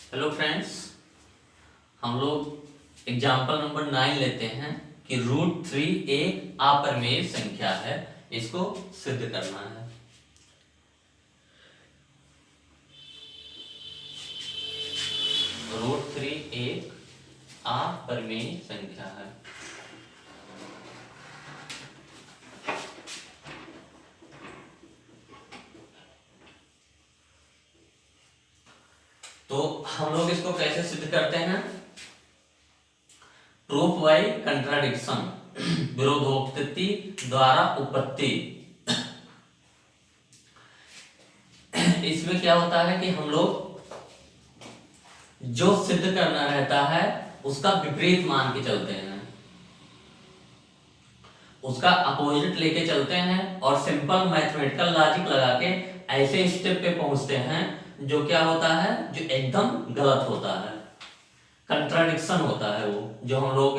Hello friends, हम लोग example number 9 लेते हैं कि √3 एक अपरिमेय संख्या है, इसको सिद्ध करना है। √3 एक अपरिमेय संख्या है। तो हम लोग इसको कैसे सिद्ध करते हैं? प्रूफ बाय कंट्राडिक्शन, विरोधोक्ति द्वारा उपपत्ति। इसमें क्या होता है कि हम लोग जो सिद्ध करना रहता है उसका विपरीत मान के चलते हैं, उसका अपोजिट लेके चलते हैं और सिंपल मैथमेटिकल लॉजिक लगा के ऐसे स्टेप पे पहुंचते हैं जो क्या होता है, जो एकदम गलत होता है, कंट्राडिक्शन होता है। वो जो हम लोग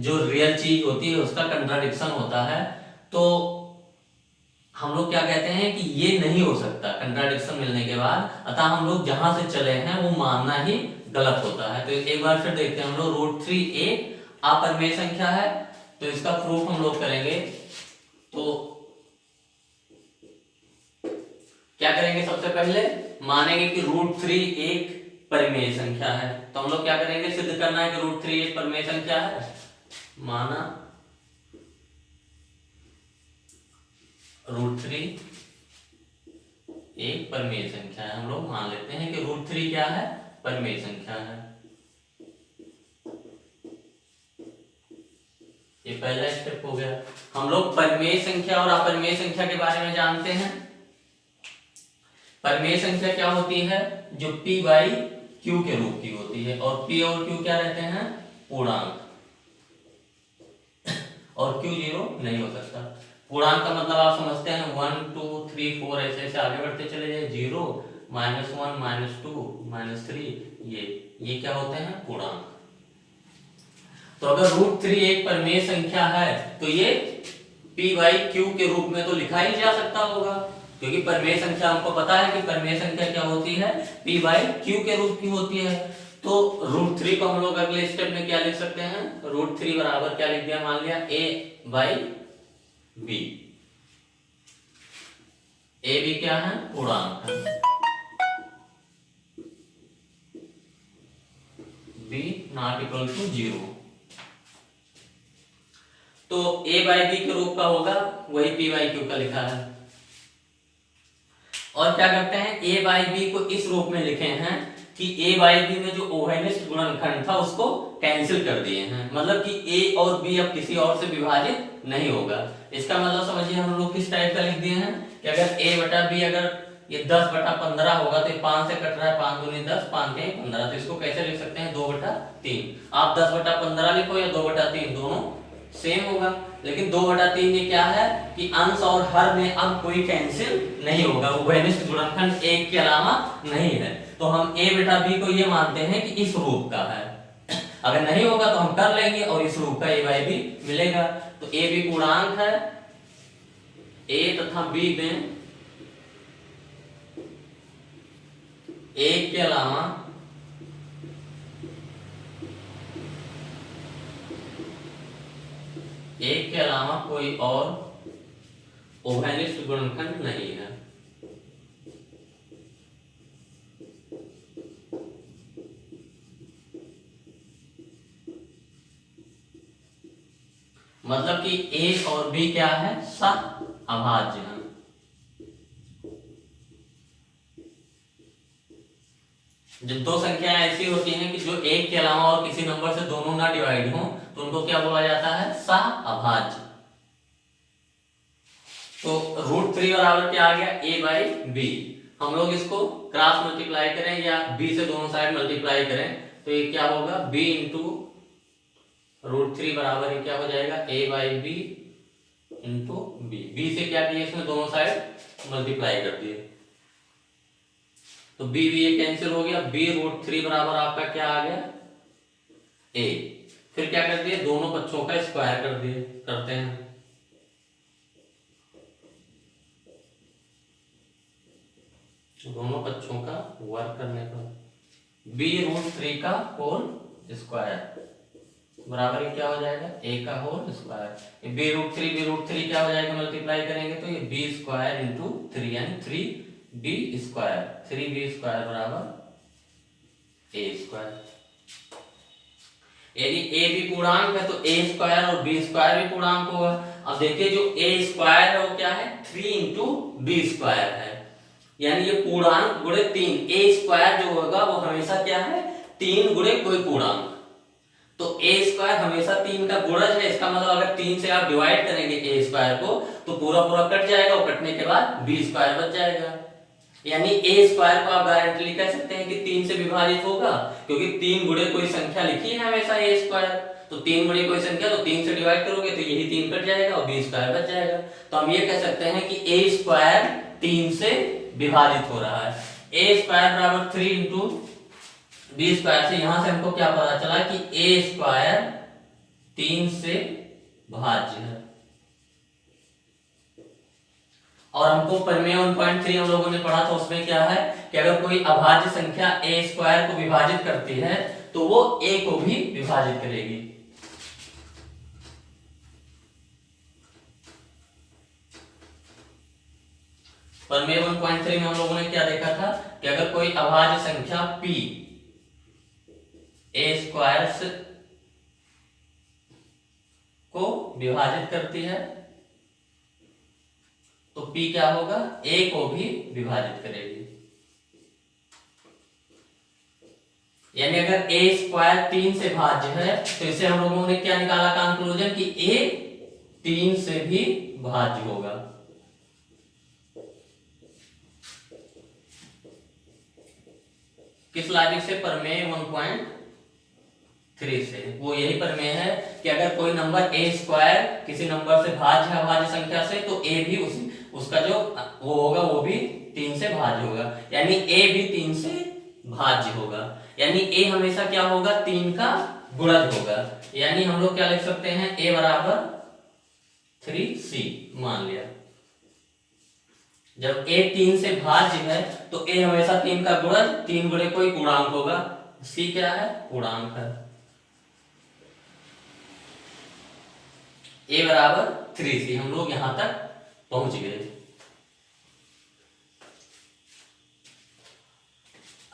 जो रियल चीज होती है उसका कंट्राडिक्शन होता है। तो हम लोग क्या कहते हैं कि ये नहीं हो सकता कंट्राडिक्शन मिलने के बाद, अतः हम लोग जहां से चले हैं वो मानना ही गलत होता है। तो एक बार फिर देखते हैं हम लोग। √3 एक अपरिमेय संख्या है, तो इसका प्रूफ हम लोग करेंगे। तो क्या करेंगे? सबसे पहले मानेंगे कि √3 एक परिमेय संख्या है। तो हम लोग क्या करेंगे? सिद्ध करना है कि √3 एक परिमेय संख्या है। माना √3 एक परिमेय संख्या है। हम लोग मान लेते हैं कि √3 क्या है? परिमेय संख्या है। ये पहला स्टेप हो गया। हम लोग परिमेय संख्या और अपरिमेय संख्या के बारे में जानते हैं। परिमेय संख्या क्या होती है? जो p/q के रूप की होती है, और p और q क्या रहते हैं? पूर्णांक। और q 0 नहीं हो सकता। पूर्णांक का मतलब आप समझते हैं 1 2 3 4 ऐसे ऐसे आगे बढ़ते चले जाए। 0 -1 -2 -3, ये क्या होते हैं? पूर्णांक। तो अगर √3 एक परिमेय संख्या है तो ये p/q के रूप में तो लिखा ही जा सकता होगा, क्योंकि परिमेय संख्या हमको पता है कि परिमेय संख्या क्या होती है? p/q के रूप की होती है। तो √3 को हम लोग अगले स्टेप में क्या लिख सकते हैं? √3 बराबर क्या लिख दिया? मान लिया a/b। a/b क्या है? पूर्णांक है। b ≠ 0। तो a/b के रूप का होगा, वही p/q का लिखा है। और क्या करते हैं? a/b को इस रूप में लिखे हैं कि a/b में जो ओवेनिस्ट गुणनखंड था उसको कैंसिल कर दिए हैं। मतलब कि a और b अब किसी और से विभाजित नहीं होगा। इसका मतलब समझिए हम लोग किस टाइप का लिख दिए हैं कि अगर a/b अगर ये 10/15 होगा तो 5 से कट रहा है, 5 दूनी 10, 5 के 15। तो इसको कैसे लिख सकते हैं? 2/3। आप 10/15 लिखो या 2/3, दोनों सेम होगा। लेकिन 2/3 ये क्या है कि अंश और हर में अब कोई कैंसिल नहीं होगा, उभयनिष्ठ गुणनखंड एक के अलावा नहीं है। तो हम a/b को ये मानते हैं कि इस रूप का है। अगर नहीं होगा तो हम कर लेंगे और इस रूप का a/b मिलेगा। तो a/b पूर्णांक है। a तथा b में एक के अलावा कोई और उभयनिष्ठ गुणनखंड नहीं है। मतलब कि a और b क्या है? सह-अभाज्य है। जब दो संख्याएं ऐसी होती हैं कि जो एक के अलावा और किसी नंबर से दोनों ना डिवाइड हो तो उनको क्या बोला जाता है? सह-अभाज्य। तो √3 बराबर क्या आ गया? a/b। हम लोग इसको क्रॉस मल्टीप्लाई करें या b से दोनों साइड मल्टीप्लाई करें तो ये क्या होगा? b इंटू √3 बराबर ये क्या हो जाएगा? a/b इंटू b से क्या किया? इसमें दोनों साइड मल्टीप्लाई कर दिए तो b ये कैंसिल हो गया। b √3 बराबर आपका क्या आ गया? a। फिर क्या कर दिए? दोनों पक्षों का स्क्वायर कर दिए। करते हैं दोनों पक्षों का वर्ग करने पर b√3 का होल स्क्वायर बराबर ये क्या हो जाएगा, a का होल स्क्वायर। b√3 क्या हो जाएगा, मल्टीप्लाई करेंगे तो ये b स्क्वायर इंटू 3 यानी 3b स्क्वायर बराबर a स्क्वायर। यदि a भी पूर्णांक है तो a स्क्वायर और b स्क्वायर भी पूर्णांक होगा। अब देखिए जो a स्क्वायर है वो क्या है, 3 इंटू b स्क्वायर है, यानी ये पूर्णांक गुणे 3। a स्क्वायर जो होगा वो हमेशा क्या है, 3 गुणे कोई पूर्णांक। तो a स्क्वायर हमेशा 3 का गुणज है, इसका मतलब अगर 3 से आप डिवाइड करेंगे a स्क्वायर को तो पूरा पूरा कट जाएगा और कटने के बाद b स्क्वायर बच जाएगा। यानी a स्क्वायर को आप गारंटी कह सकते हैं कि 3 से विभाजित होगा, क्योंकि 3 गुणे कोई संख्या लिखी है हमेशा a स्क्वायर, तो 3 गुणे कोई संख्या तो 3 से डिवाइड करोगे तो यही 3 कट जाएगा और b स्क्वायर बच जाएगा। तो हम ये कह सकते हैं कि a स्क्वायर 3 से विभाजित हो रहा है। a स्क्वायर बराबर 3 इंटू b स्क्वायर से यहां से हमको क्या पता चला कि a स्क्वायर 3 से भाज्य है। और हमको प्रमेय 1.3 हम लोगों ने पढ़ा था, उसमें क्या है कि अगर कोई अभाज्य संख्या a स्क्वायर को विभाजित करती है तो वो a को भी विभाजित करेगी। प्रमेय 1.3 में हम लोगों ने क्या देखा था कि अगर कोई अभाज्य संख्या p a स्क्वायर को विभाजित करती है तो p क्या होगा, a को भी विभाजित करेगी। यानी अगर a स्क्वायर 3 से भाज्य है तो इसे हम लोगों ने क्या निकाला कंक्लूजन कि a 3 से भी भाज्य होगा। किस लॉजिक से, प्रमेय 1.3 से। वो यही प्रमेय है कि अगर कोई नंबर a स्क्वायर किसी नंबर से भाज्य है अभाज्य संख्या से तो a भी उसका जो वो होगा वो भी 3 से भाज्य होगा, यानी a भी 3 से भाज्य होगा। यानी a हमेशा क्या होगा, 3 का गुणज होगा। यानी हम लोग क्या लिख सकते हैं, a बराबर 3c मान लिया। जब a 3 से भाज्य है तो a हमेशा 3 का गुणज, 3 गुणे कोई पूर्णांक होगा, c क्या है, पूर्णांक है। a बराबर 3c, हम लोग यहां तक पहुंच गए।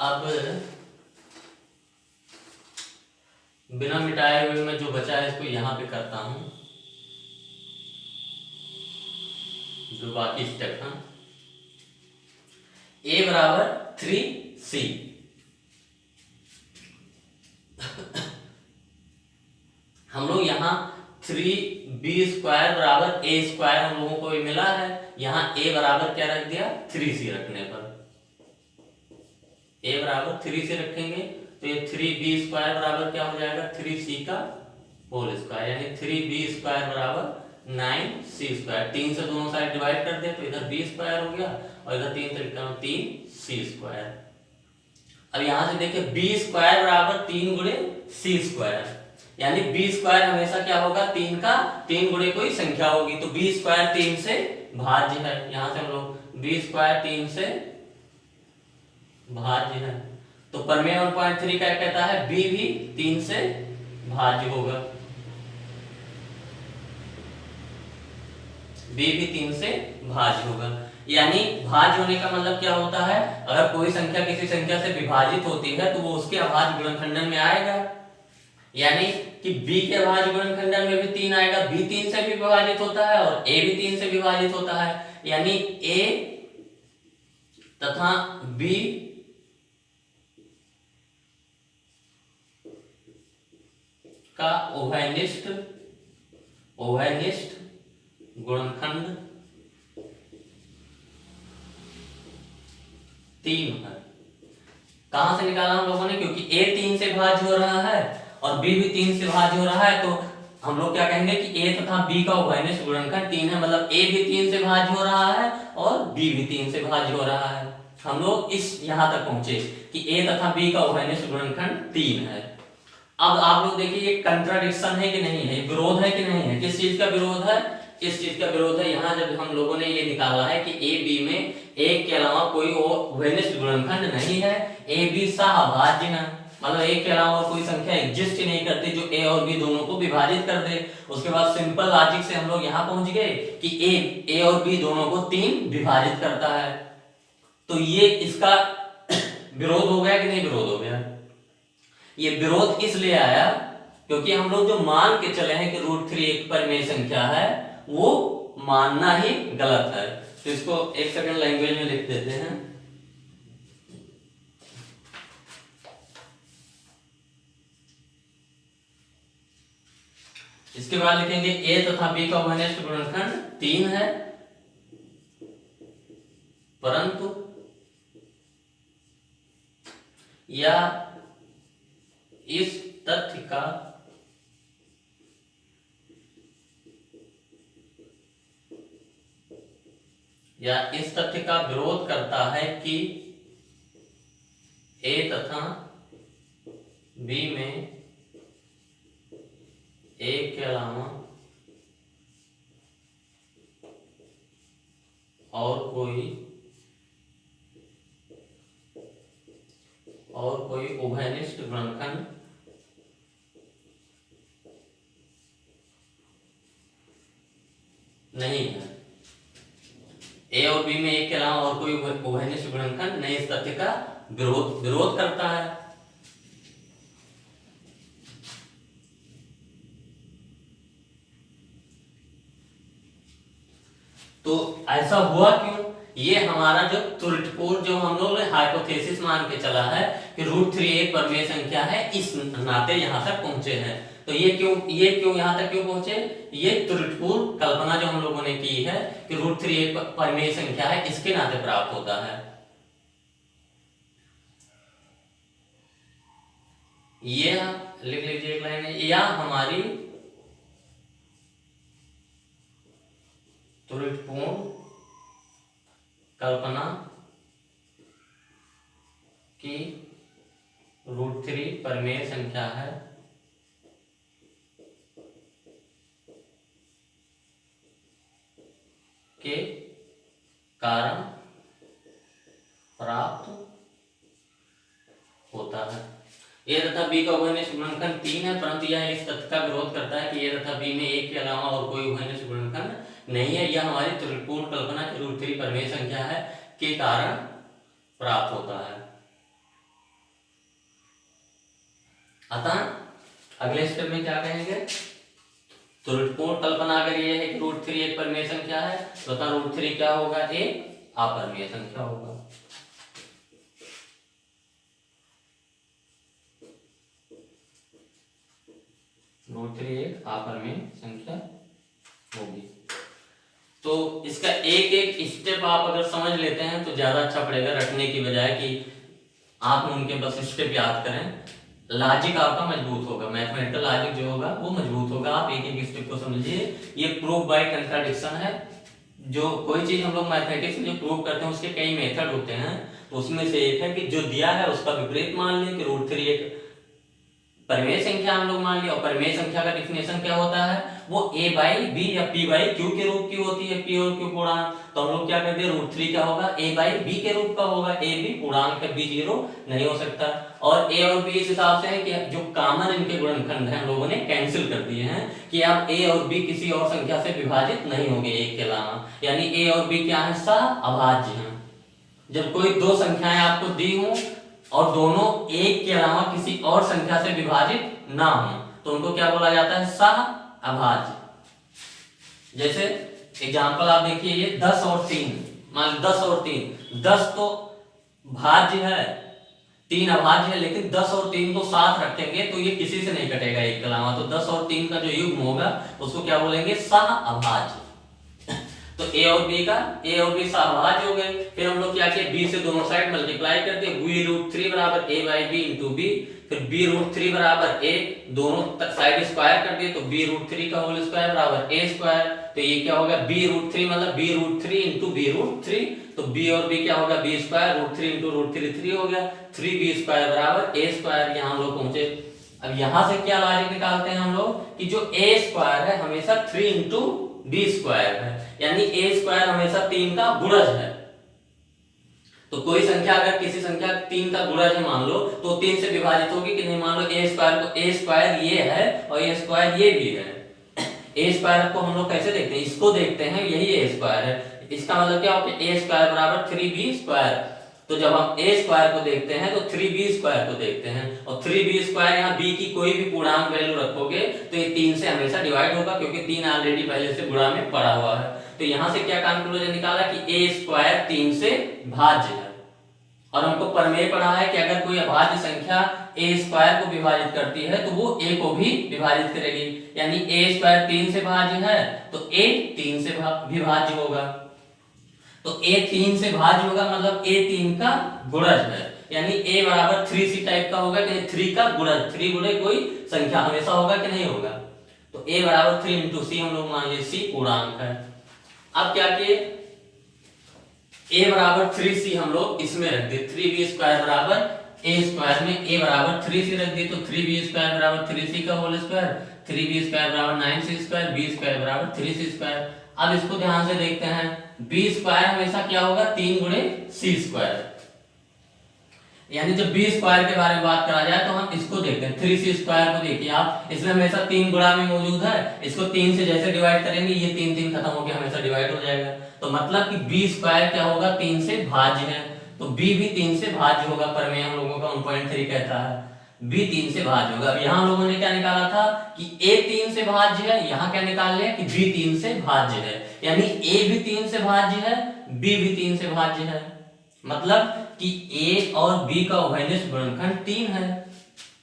अब बिना मिटाए हुए मैं जो बचा है इसको यहां पे करता हूं, जो बाकी स्टेप है। a बराबर 3c, हम लोग यहाँ 3b स्क्वायर बराबर a स्क्वायर हम लोगों को मिला है, यहाँ a बराबर क्या रख दिया, 3c रखने पर a बराबर 3c रखेंगे तो ये 3b स्क्वायर बराबर क्या हो जाएगा, 3c का होल स्क्वायर, यानी 3b स्क्वायर बराबर 9c स्क्वायर। 3 से दोनों साइड डिवाइड कर दे तो इधर b स्क्वायर हो गया और इधर 3 से लिखा 3c स्क्वायर। अब यहां से देखिए b स्क्वायर बराबर 3 गुणे c स्क्वायर, यानी b स्क्वायर हमेशा क्या होगा, 3 गुणे कोई संख्या होगी, तो b स्क्वायर 3 से भाज्य है। यहां से हम लोग b स्क्वायर 3 से भाज्य है, तो प्रमेय 1.3 क्या कहता है, b भी 3 से भाज्य होगा, b भी 3 से भाज्य होगा। यानी भाज्य होने का मतलब क्या होता है, अगर कोई संख्या किसी संख्या से विभाजित होती है तो वो उसके अभाज्य गुणनखंडन में आएगा। यानी कि b के अभाज्य गुणनखंडन में भी 3 आएगा, b 3 से भी विभाजित होता है और a भी 3 से विभाजित होता है। यानी a तथा b का उभयनिष्ठ गुणनखंड 3 है। कहां से निकाला हम लोगों ने, क्योंकि a 3 से भाज्य हो रहा है और b भी 3 से भाज्य हो रहा है, तो हम लोग क्या कहेंगे कि a तथा b का उभयनिष्ठ गुणनखंड 3 है, मतलब a भी 3 से भाज्य हो रहा है और b भी 3 से भाज्य हो रहा है। हम लोग इस यहां तक पहुंचे कि a तथा b का उभयनिष्ठ गुणनखंड 3 है। अब आप लोग देखिए ये कंट्राडिक्शन है कि नहीं है, विरोध है कि नहीं है, किस चीज का विरोध है, इस चीज का विरोध है। यहाँ जब हम लोगों ने ये निकाला है कि ए बी में एक के अलावा कोई और उभयनिष्ठ गुणनखंड नहीं है, ए बी सहअभाज्य है, मतलब एक के अलावा और कोई संख्या एग्जिस्ट ही नहीं करती जो ए और बी दोनों को विभाजित कर दे। उसके बाद सिंपल लॉजिक से हम लोग यहाँ पहुंच गए कि ए और बी दोनों को 3 विभाजित करता है। तो ये इसका विरोध हो गया कि नहीं विरोध हो गया? ये विरोध इसलिए आया क्योंकि हम लोग जो मान के चले हैं कि √3 एक परिमेय संख्या है, वो मानना ही गलत है। तो इसको एक सेकंड लैंग्वेज में लिख देते हैं। इसके बाद लिखेंगे ए तथा बी का उभयनिष्ठ गुणनखंड 3 है, परंतु या इस तथ्य का विरोध करता है कि ए तथा बी में एक के अलावा और कोई उभयनिष्ठ गुणनखंड नहीं है। ए और बी में एक के अलावा और कोई उभयनिष्ठ गुणनखंड नहीं, इस तथ्य का विरोध करता है। तो ऐसा हुआ क्यों? ये हमारा जो त्रुटिपूर्ण जो हम लोग ने हाइपोथेसिस मान के चला है कि √3 एक परिमेय संख्या है, इस नाते यहां तक पहुंचे हैं। तो ये क्यों यहां तक क्यों पहुंचे? ये त्रुटिपूर्ण कल्पना जो हम लोगों ने की है कि √3 एक परिमेय संख्या है, इसके नाते प्राप्त होता है। ये लिख लीजिए एक लाइन है, या हमारी त्रुटिपूर्ण कल्पना की √3 परिमेय संख्या है के कारण प्राप्त होता है। ए तथा बी का उभयनिष्ठ गुणनखंड 3 है, परंतु यह इस तथ्य का विरोध करता है कि ए तथा बी में एक के अलावा और कोई उभयनिष्ठ गुणनखंड नहीं है। यह हमारी त्रुटिपूर्ण कल्पना की √3 परिमेय संख्या है के कारण प्राप्त होता है। अतः अगले स्टेप में क्या कहेंगे? त्रुटिपूर्ण कल्पना अगर ये है कि √3 एक परिमेय संख्या है, तो √3 क्या होगा? एक अपरिमेय संख्या होगा। √3 एक अपरिमेय संख्या होगी। तो इसका एक एक स्टेप आप अगर समझ लेते हैं तो ज्यादा अच्छा पड़ेगा, रटने की बजाय कि आप उनके बस स्टेप याद करें। लॉजिक आपका मजबूत होगा, मैथमेटिकल लॉजिक जो होगा वो मजबूत होगा। आप एक एक स्टेप को समझिए। ये प्रूफ बाय कंट्राडिक्शन है। जो कोई चीज हम लोग मैथमेटिक्स में जो प्रूव करते हैं उसके कई मेथड होते हैं, तो उसमें से एक है कि जो दिया है उसका विपरीत मान लें कि √3 एक परिमेय संख्या हम लोग मान लिया। और परिमेय संख्या का डिफिनेशन क्या होता है? वो a/b या p/q के रूप की होती है, p और q पूर्णांक। तो हम लोग क्या करते हैं, √3 क्या होगा? a/b के रूप का होगा। a b पूर्णांक है, b 0 नहीं हो सकता। और a और b इस हिसाब से है कि जो कॉमन इनके गुणनखंड हैं हम लोगों ने कैंसिल कर दिए हैं कि अब a और b किसी और संख्या से विभाजित नहीं होंगे एक के अलावा। यानी a और b क्या है? सहअभाज्य हैं। जब कोई दो संख्याएं आपको दी हों और दोनों एक के अलावा किसी और संख्या से विभाजित ना हो, तो उनको क्या बोला जाता है? सहअभाज्य। जैसे एग्जांपल आप देखिए, ये 10 और 3, मान 10 और 3, 10 तो भाज्य है, 3 अभाज्य है, लेकिन 10 और 3 को साथ रखेंगे तो ये किसी से नहीं कटेगा एक के अलावा। तो 10 और 3 का जो युग्म होगा उसको क्या बोलेंगे? सहअभाज्य। तो a और b सहअभाज्य हो गए। फिर हम लोग क्या किए? b से दोनों साइड मल्टीप्लाई कर दिए। b√3 बराबर a/b इंटू b। फिर b√3 बराबर a, दोनों साइड स्क्वायर कर दिए, तो b√3 का होल स्क्वायर बराबर a स्क्वायर। तो ये क्या होगा? b√3 मतलब b√3 इंटू b√3। तो b और b क्या होगा? b स्क्वायर, √3 इंटू √3 3 हो गया, 3b स्क्वायर बराबर a स्क्वायर। यहाँ हम लोग पहुंचे। अब यहाँ से क्या लॉजिक निकालते हैं हम लोग कि जो a स्क्वायर है हमेशा 3 इंटू बी स्क्वायर है, यानी ए स्क्वायर हमेशा 3 का गुणज है। तो कोई संख्या अगर किसी संख्या 3 का गुणज है मान लो, तो 3 से विभाजित होगी कि नहीं। मान लो ए स्क्वायर को, ए स्क्वायर ये है और ए स्क्वायर ये भी है। ए स्क्वायर को हम लोग कैसे देखते हैं, इसको देखते हैं, यही ए स्क्वायर है। इसका मतलब क्या होगा, ए स्क्वायर बराबर 3b स्क्वायर। तो जब हम ए स्क्वायर को देखते हैं तो 3b स्क्वायर को देखते हैं, और 3b स्क्वायर यहाँ b की कोई भी पूर्णांक वैल्यू रखोगे तो ये 3 से हमेशा डिवाइड होगा, क्योंकि 3 ऑलरेडी पहले से गुणा में पड़ा हुआ है। तो यहाँ से क्या कंक्लूजन निकाला कि ए स्क्वायर 3 से भाज्य है। और हमको प्रमेय पढ़ा है कि अगर कोई अभाज्य संख्या ए स्क्वायर को विभाजित करती है तो वो ए को भी विभाजित करेगी, यानी ए स्क्वायर 3 से भाज्य है तो ए 3 से विभाज्य होगा। तो a 3 से भाज्य होगा मतलब a 3 का गुणज है, यानी a बराबर 3c टाइप का होगा कि 3 का गुणज, 3 गुणे कोई संख्या हमेशा होगा कि नहीं होगा। तो a बराबर 3 इंटू सी, हम लोग मान लीजिए c पूर्णांक है। अब क्या किए, a बराबर 3c हम लोग इसमें रख दिए, 3b स्क्वायर बराबर a स्क्वायर में a बराबर 3c रख दिए, तो 3b स्क्वायर बराबर 3c का होल स्क्वायर, 3b स्क्वायर बराबर 9c स्क्वायर, b स्क्वायर बराबर 3c स्क्वायर। अब इसको ध्यान से देखते हैं, b स्क्वायर हमेशा क्या होगा, 3 गुणे c स्क्वायर, यानी जब b स्क्वायर के बारे में बात करा जाए तो हम इसको देखते हैं। 3c स्क्वायर को देखिए आप, इसमें हमेशा 3 गुणा में मौजूद है, इसको 3 से जैसे डिवाइड करेंगे ये 3 खत्म होकर हमेशा डिवाइड हो जाएगा। तो मतलब कि b स्क्वायर क्या होगा, 3 से भाज्य है, तो b भी 3 से भाज्य होगा। प्रमेय हम लोगों का 1.3 कहता है b 3 से भाज्य होगा। अब यहाँ हम लोगों ने क्या निकाला था कि a 3 से भाज्य है, यहाँ क्या निकाल लिया कि b 3 से भाज्य है, यानी a भी 3 से भाज्य है, b भी 3 से भाज्य है। मतलब कि a और b का उभयनिष्ठ गुणनखंड 3 है,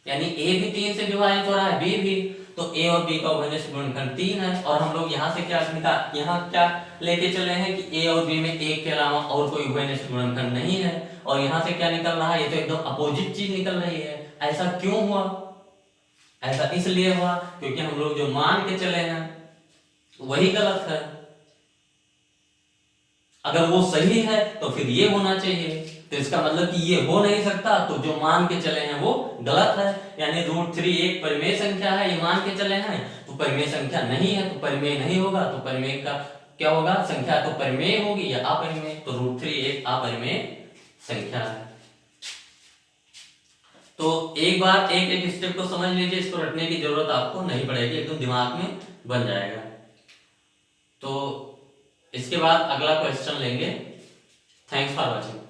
यानी a भी 3 से विभाजित हो रहा है, b भी, तो a और b का उभयनिष्ठ गुणनखंड 3 है। और हम लोग यहाँ से क्या निकाल, यहाँ क्या लेके चले हैं कि a और b में एक के अलावा और कोई उभयनिष्ठ गुणनखंड नहीं है, और यहाँ से क्या निकल रहा है, ये तो एकदम अपोजिट चीज निकल रही है। ऐसा क्यों हुआ, ऐसा इसलिए हुआ क्योंकि हम लोग जो मान के चले हैं वही गलत है। अगर वो सही है तो फिर ये होना चाहिए, तो इसका मतलब कि ये हो नहीं सकता, तो जो मान के चले हैं वो गलत है। यानी √3 एक परिमेय संख्या है, ये मान के चले हैं, तो परिमेय संख्या नहीं है तो परिमेय नहीं होगा, तो परिमेय का क्या होगा, संख्या तो परिमेय होगी या अपरिमेय, तो √3 एक अपरिमेय संख्या है। तो एक बार एक एक स्टेप को समझ लीजिए, इसको रटने की जरूरत आपको नहीं पड़ेगी, एकदम दिमाग में बन जाएगा। तो इसके बाद अगला क्वेश्चन लेंगे। Thanks for watching.